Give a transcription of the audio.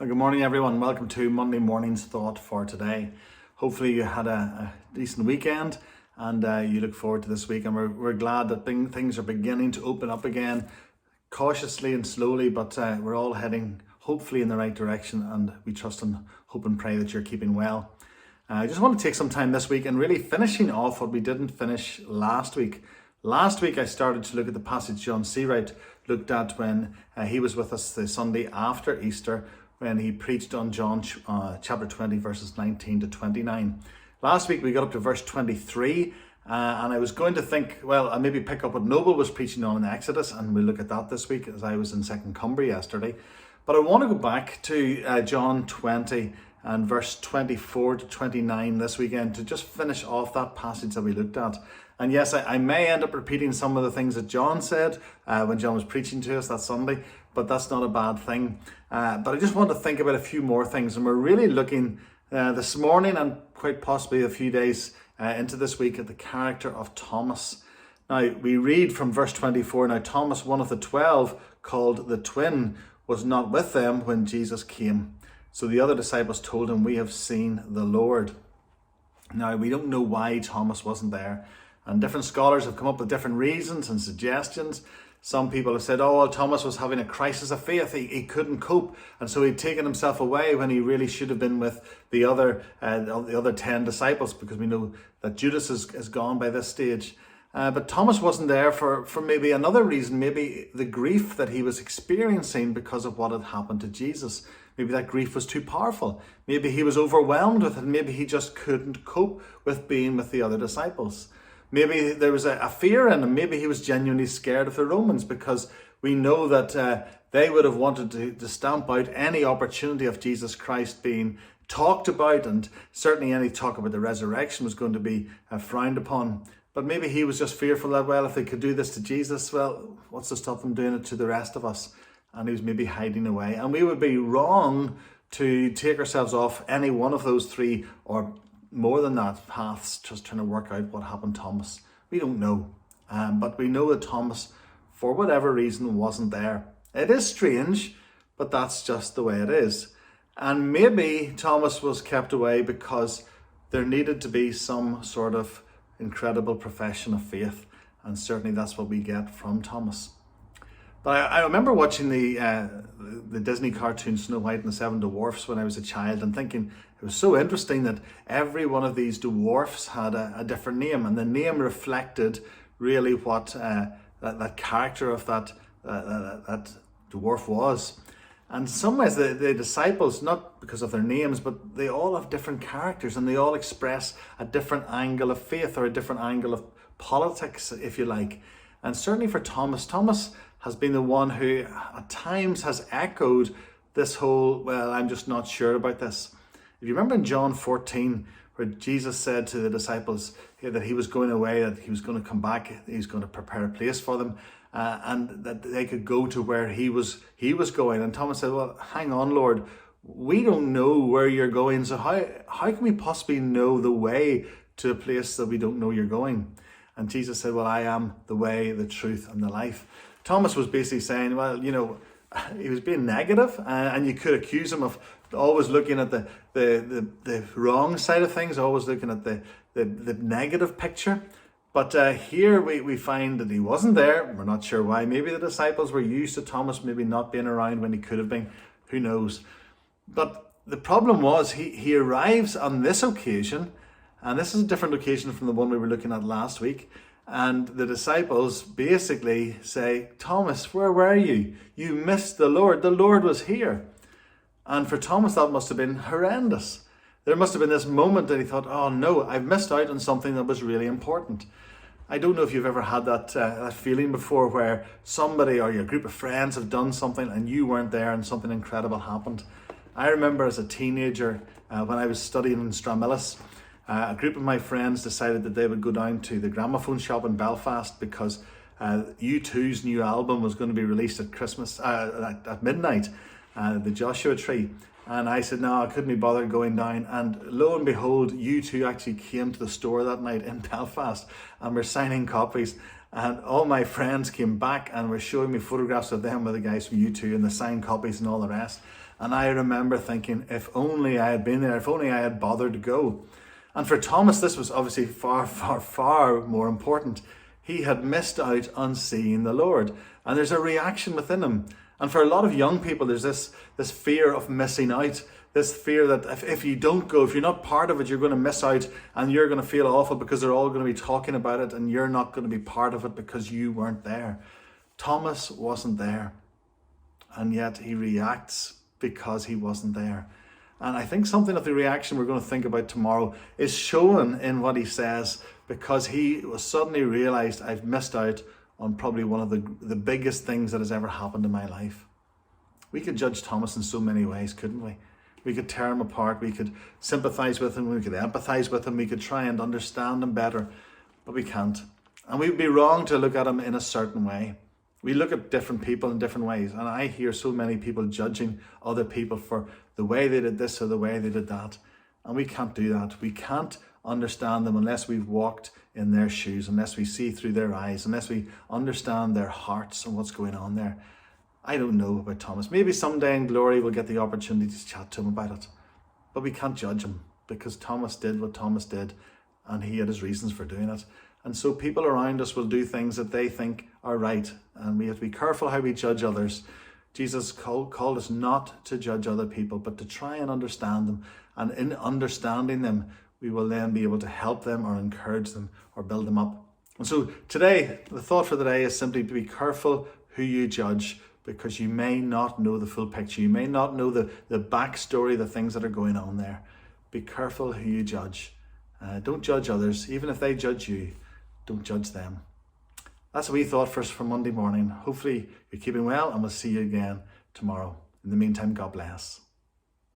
Well, good morning, everyone. Welcome to Monday morning's thought for today. Hopefully you had a decent weekend and you look forward to this week. And we're glad that things are beginning to open up again, cautiously and slowly, but we're all heading hopefully in the right direction, and we trust and hope and pray that you're keeping well. I just want to take some time this week and really finishing off what we didn't finish last week. Last week I started to look at the passage John Seawright looked at when he was with us the Sunday after Easter, when he preached on John chapter 20 verses 19 to 29. Last week we got up to verse 23 and I was going to think, well, I maybe pick up what Noble was preaching on in Exodus, and we'll look at that this week as I was in 2nd Cumbria yesterday. But I want to go back to John 20 and verse 24 to 29 this weekend to just finish off that passage that we looked at. And yes, I may end up repeating some of the things that John said when John was preaching to us that Sunday, but that's not a bad thing. But I just want to think about a few more things, and we're really looking this morning and quite possibly a few days into this week at the character of Thomas. Now, we read from verse 24, now Thomas, one of the 12, called the twin, was not with them when Jesus came. So the other disciples told him, "We have seen the Lord." Now, we don't know why Thomas wasn't there, and different scholars have come up with different reasons and suggestions. Some people have said, oh, well, Thomas was having a crisis of faith. He couldn't cope, and so he'd taken himself away when he really should have been with the other 10 disciples, because we know that Judas is gone by this stage. But Thomas wasn't there for maybe another reason, maybe the grief that he was experiencing because of what had happened to Jesus. Maybe that grief was too powerful. Maybe he was overwhelmed with it. Maybe he just couldn't cope with being with the other disciples. Maybe there was a fear in him. Maybe he was genuinely scared of the Romans, because we know that they would have wanted to stamp out any opportunity of Jesus Christ being talked about, and certainly any talk about the resurrection was going to be frowned upon. But maybe he was just fearful that, well, if they could do this to Jesus, well, what's to stop them doing it to the rest of us? And he was maybe hiding away. And we would be wrong to take ourselves off any one of those three, or more than that, paths, just trying to work out what happened to Thomas. We don't know. But we know that Thomas, for whatever reason, wasn't there. It is strange, but that's just the way it is. And maybe Thomas was kept away because there needed to be some sort of incredible profession of faith. And certainly that's what we get from Thomas. But I remember watching the Disney cartoon Snow White and the Seven Dwarfs when I was a child, and thinking it was so interesting that every one of these dwarfs had a different name, and the name reflected really what that character of that dwarf was. And in some ways the disciples, not because of their names, but they all have different characters, and they all express a different angle of faith, or a different angle of politics, if you like. And certainly for Thomas has been the one who at times has echoed this whole, well, I'm just not sure about this. If you remember in John 14, where Jesus said to the disciples that he was going away, that he was going to come back, he was going to prepare a place for them, and that they could go to where he was going. And Thomas said, well, hang on, Lord, we don't know where you're going, so how can we possibly know the way to a place that we don't know you're going? And Jesus said, well, I am the way, the truth, and the life. Thomas was basically saying, well, you know, he was being negative, and you could accuse him of always looking at the wrong side of things, always looking at the negative picture. But here we find that he wasn't there. We're not sure why. Maybe the disciples were used to Thomas maybe not being around when he could have been. Who knows? But the problem was he arrives on this occasion, and this is a different occasion from the one we were looking at last week. And the disciples basically say, Thomas, where were you? You missed the Lord. The Lord was here. And for Thomas, that must have been horrendous. There must have been this moment that he thought, oh no, I've missed out on something that was really important. I don't know if you've ever had that feeling before, where somebody or your group of friends have done something and you weren't there and something incredible happened. I remember as a teenager, when I was studying in Stramillis, a group of my friends decided that they would go down to the gramophone shop in Belfast, because U2's new album was going to be released at Christmas, at midnight, the Joshua Tree. And I said, no, I couldn't be bothered going down. And lo and behold, U2 actually came to the store that night in Belfast and were signing copies. And all my friends came back and were showing me photographs of them with the guys from U2 and the signed copies and all the rest. And I remember thinking, if only I had been there, if only I had bothered to go. And for Thomas, this was obviously far, far, far more important. He had missed out on seeing the Lord. And there's a reaction within him. And for a lot of young people, there's this fear of missing out. This fear that if you don't go, if you're not part of it, you're going to miss out and you're going to feel awful because they're all going to be talking about it and you're not going to be part of it because you weren't there. Thomas wasn't there. And yet he reacts because he wasn't there. And I think something of the reaction we're going to think about tomorrow is shown in what he says, because he was suddenly realized, I've missed out on probably one of the biggest things that has ever happened in my life. We could judge Thomas in so many ways, couldn't we? We could tear him apart, we could sympathize with him, we could empathize with him, we could try and understand him better, but we can't. And we'd be wrong to look at him in a certain way. We look at different people in different ways, and I hear so many people judging other people for the way they did this or the way they did that. And we can't do that. We can't understand them unless we've walked in their shoes, unless we see through their eyes, unless we understand their hearts and what's going on there. I don't know about Thomas. Maybe someday in glory we'll get the opportunity to chat to him about it. But we can't judge him because Thomas did what Thomas did and he had his reasons for doing it. And so people around us will do things that they think are right. And we have to be careful how we judge others. Jesus called us not to judge other people, but to try and understand them. And in understanding them, we will then be able to help them or encourage them or build them up. And so today, the thought for the day is simply to be careful who you judge, because you may not know the full picture. You may not know the backstory, the things that are going on there. Be careful who you judge. Don't judge others. Even if they judge you, don't judge them. That's what we thought first for Monday morning. Hopefully you're keeping well and we'll see you again tomorrow. In the meantime, God bless.